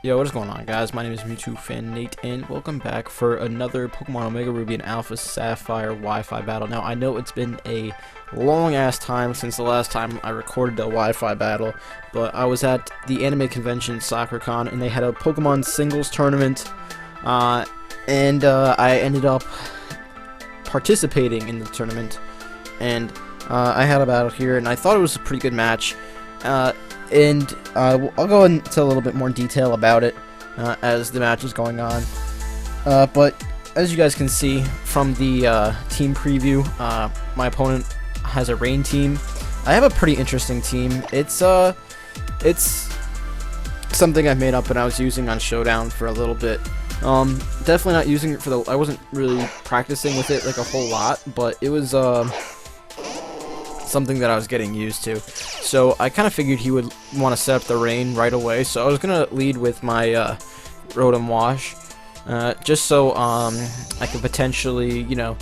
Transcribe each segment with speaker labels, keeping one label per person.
Speaker 1: Yo, what is going on, guys? My name is Mewtwo Fan Nate, and welcome back for another Pokemon Omega Ruby and Alpha Sapphire Wi-Fi battle. Now, I know it's been a long-ass time since the last time I recorded a Wi-Fi battle, but I was at the anime convention Sakuracon, and they had a Pokemon singles tournament, and I ended up participating in the tournament, and I had a battle here, and I thought it was a pretty good match. I'll go into a little bit more detail about it as the match is going on. But as you guys can see from the team preview, my opponent has a rain team. I have a pretty interesting team. It's something I made up and I was using on Showdown for a little bit. Definitely not using it for I wasn't really practicing with it like a whole lot, but it was something that I was getting used to. So I kind of figured he would want to set up the rain right away, so I was going to lead with my Rotom Wash, just so I could potentially, you know,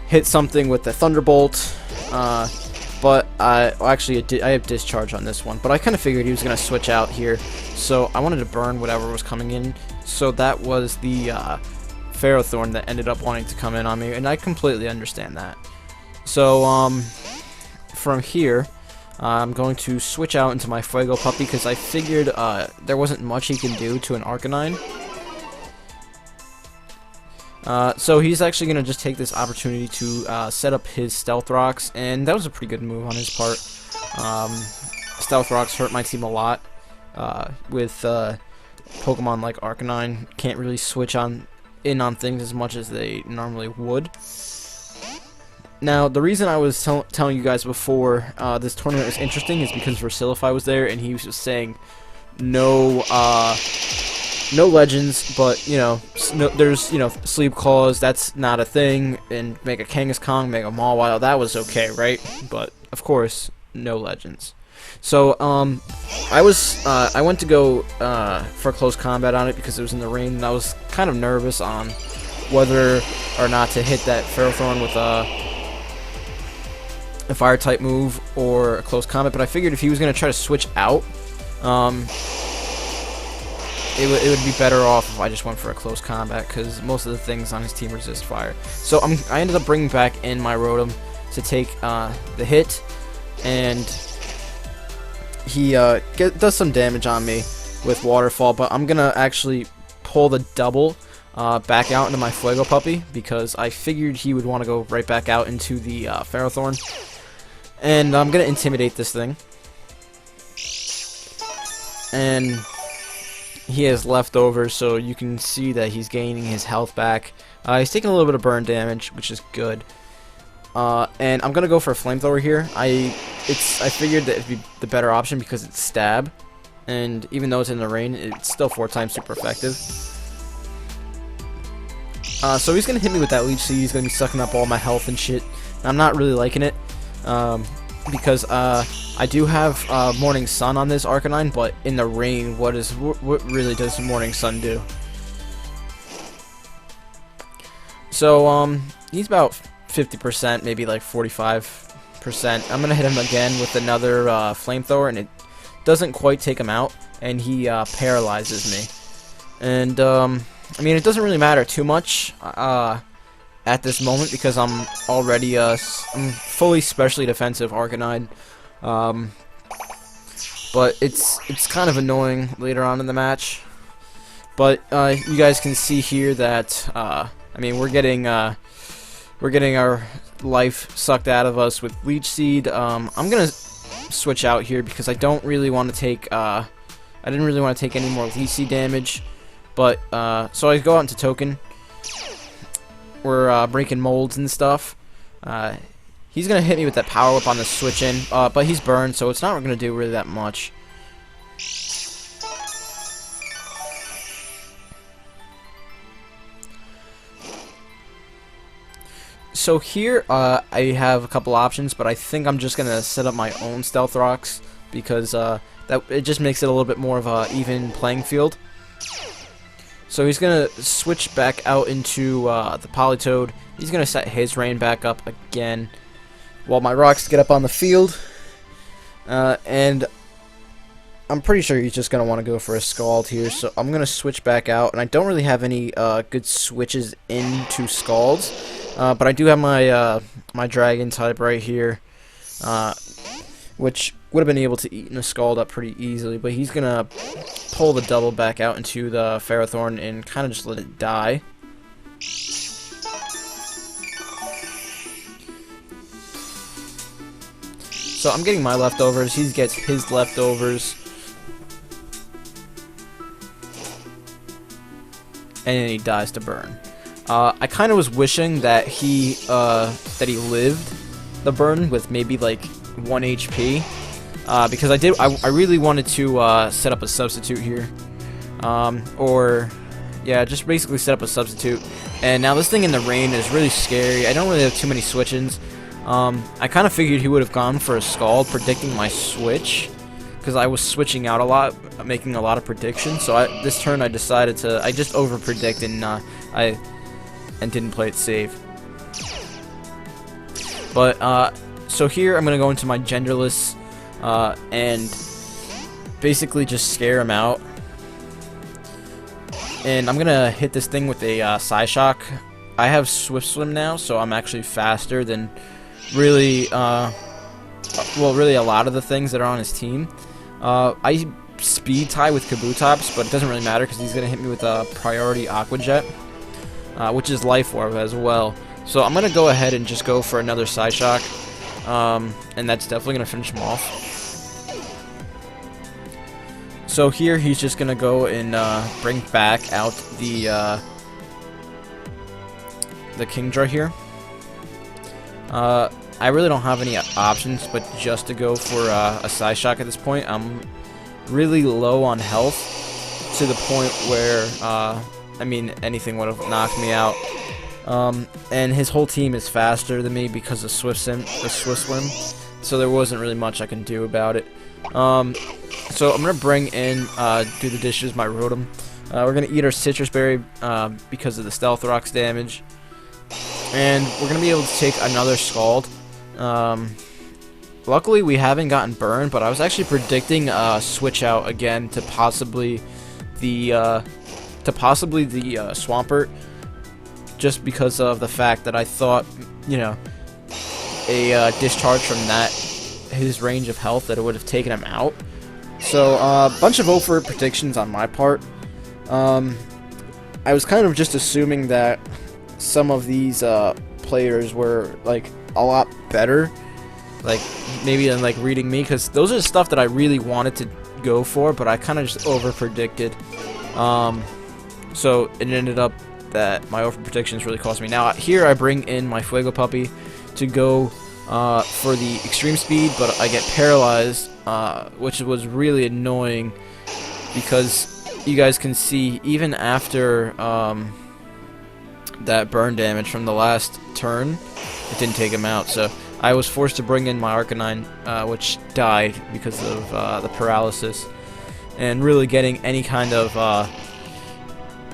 Speaker 1: hit something with the Thunderbolt, but I have Discharge on this one, but I kind of figured he was going to switch out here, so I wanted to burn whatever was coming in, so that was the Ferrothorn that ended up wanting to come in on me, and I completely understand that. So, from here, I'm going to switch out into my Fuego Puppy because I figured there wasn't much he can do to an Arcanine. So he's actually going to just take this opportunity to set up his Stealth Rocks, and that was a pretty good move on his part. Stealth Rocks hurt my team a lot with Pokemon like Arcanine. Can't really switch in on things as much as they normally would. Now, the reason I was telling you guys before this tournament was interesting is because Versilify was there, and he was just saying no legends, but, you know, there's, you know, Sleep Claws, that's not a thing, and Mega Kangaskhan, Mega Mawile, that was okay, right? But, of course, no legends. So, I went to go for close combat on it because it was in the rain, and I was kind of nervous on whether or not to hit that Ferrothorn with a fire type move or a close combat, but I figured if he was going to try to switch out, it would be better off if I just went for a close combat, because most of the things on his team resist fire. So I ended up bringing back in my Rotom to take the hit, and he does some damage on me with Waterfall, but I'm going to actually pull the double back out into my Fuego Puppy, because I figured he would want to go right back out into the Ferrothorn. And I'm going to intimidate this thing. And he has leftovers, so you can see that he's gaining his health back. He's taking a little bit of burn damage, which is good. And I'm going to go for a Flamethrower here. I figured that it'd be the better option because it's stab. And even though it's in the rain, it's still 4 times super effective. So he's going to hit me with that Leech Seed. He's going to be sucking up all my health and shit. I'm not really liking it. Because I do have Morning Sun on this Arcanine, but in the rain, what really does Morning Sun do? So he's about 50%, maybe like 45%. I'm gonna hit him again with another Flamethrower, and it doesn't quite take him out, and he paralyzes me. And I mean, it doesn't really matter too much at this moment, because I'm already I'm fully specially defensive Arcanine, but it's kind of annoying later on in the match. But you guys can see here that I mean, we're getting our life sucked out of us with Leech Seed. I'm gonna switch out here because I don't really want to take I didn't really want to take any more Leech Seed damage, but so I go out into Token. We're breaking molds and stuff. He's gonna hit me with that Power Whip on the switch in, but he's burned, so it's not gonna do really that much. So here, I have a couple options, but I think I'm just gonna set up my own Stealth Rocks because it just makes it a little bit more of a even playing field. So he's going to switch back out into the Politoed. He's going to set his rain back up again while my rocks get up on the field. And I'm pretty sure he's just going to want to go for a Scald here, so I'm going to switch back out. And I don't really have any good switches into Scalds, but I do have my my Dragon type right here, which would have been able to eat a Scald up pretty easily, but he's going to pull the double back out into the Ferrothorn and kind of just let it die. So I'm getting my leftovers, he gets his leftovers. And then he dies to burn. I kind of was wishing that he lived the burn with maybe like 1 HP, because I really wanted to set up a substitute here, or yeah, just basically set up a substitute. And now this thing in the rain is really scary. I don't really have too many switch-ins. I kind of figured he would have gone for a Scald, predicting my switch, because I was switching out a lot, making a lot of predictions. So this turn I decided to, I just over-predict and didn't play it safe. But so here I'm gonna go into my genderless and basically just scare him out. And I'm gonna hit this thing with a Psyshock. I have Swift Swim now, so I'm actually faster than really, really a lot of the things that are on his team. I speed tie with Kabutops, but it doesn't really matter because he's going to hit me with a priority Aqua Jet, which is Life Orb as well. So I'm going to go ahead and just go for another Psyshock, and that's definitely going to finish him off. So here he's just going to go and bring back out the Kingdra here. I really don't have any options but just to go for a Psyshock at this point. I'm really low on health to the point where, I mean, anything would have knocked me out. And his whole team is faster than me because of Swift Swim, so there wasn't really much I can do about it. So I'm going to bring in, do the dishes, my Rotom. We're going to eat our Citrus Berry because of the Stealth Rock's damage. And we're going to be able to take another Scald. Luckily we haven't gotten burned, but I was actually predicting switch out again to possibly the Swampert, just because of the fact that I thought, you know, a discharge from his range of health, that it would have taken him out. So a bunch of over predictions on my part. I was kind of just assuming that some of these players were like a lot better, like maybe than like reading me, because those are the stuff that I really wanted to go for, but I kind of just over predicted. So it ended up that my over predictions really cost me. Now here I bring in my Fuego Puppy to go for the extreme speed, but I get paralyzed, which was really annoying because you guys can see even after that burn damage from the last turn, it didn't take him out. So I was forced to bring in my Arcanine, which died because of the paralysis, and really getting any kind of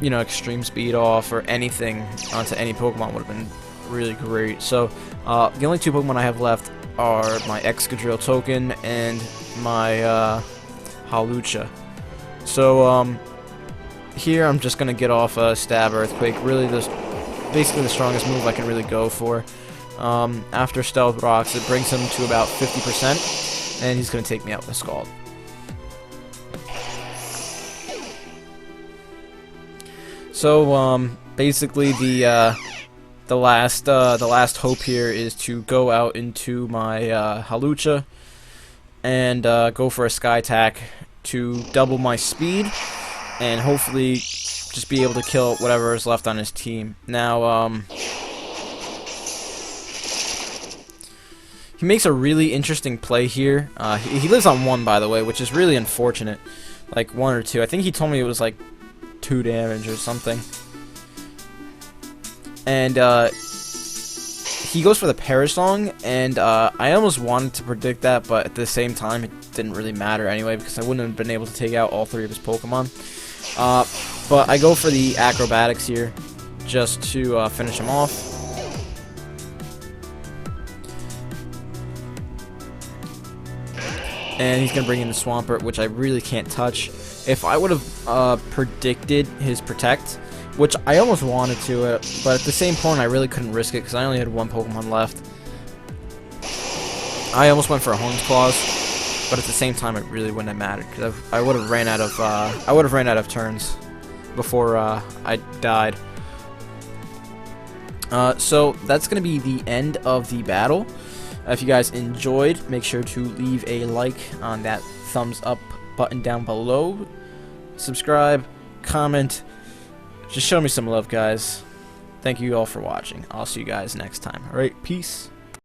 Speaker 1: you know, extreme speed off or anything onto any Pokemon would have been really great. So the only two Pokemon I have left are my Excadrill token and my Hawlucha. So here I'm just gonna get off a Stab Earthquake, really basically the strongest move I can really go for. After Stealth Rocks, it brings him to about 50%, and he's gonna take me out with a Scald. So basically the last hope here is to go out into my Hawlucha and go for a Sky Attack to double my speed and hopefully just be able to kill whatever is left on his team. Now he makes a really interesting play here. He lives on 1, by the way, which is really unfortunate. Like 1 or 2. I think he told me it was like 2 damage or something. And he goes for the Parasong, and I almost wanted to predict that, but at the same time it didn't really matter anyway because I wouldn't have been able to take out all 3 of his Pokemon. But I go for the Acrobatics here just to finish him off. and he's gonna bring in the Swampert, which I really can't touch. If I would have predicted his Protect, which I almost wanted to, but at the same point I really couldn't risk it because I only had one Pokemon left. I almost went for a Horned Claws, but at the same time it really wouldn't have mattered because I would have ran out of turns before I died. So that's gonna be the end of the battle. If you guys enjoyed, make sure to leave a like on that thumbs up button down below. Subscribe, comment. Just show me some love, guys. Thank you all for watching. I'll see you guys next time. Alright, peace.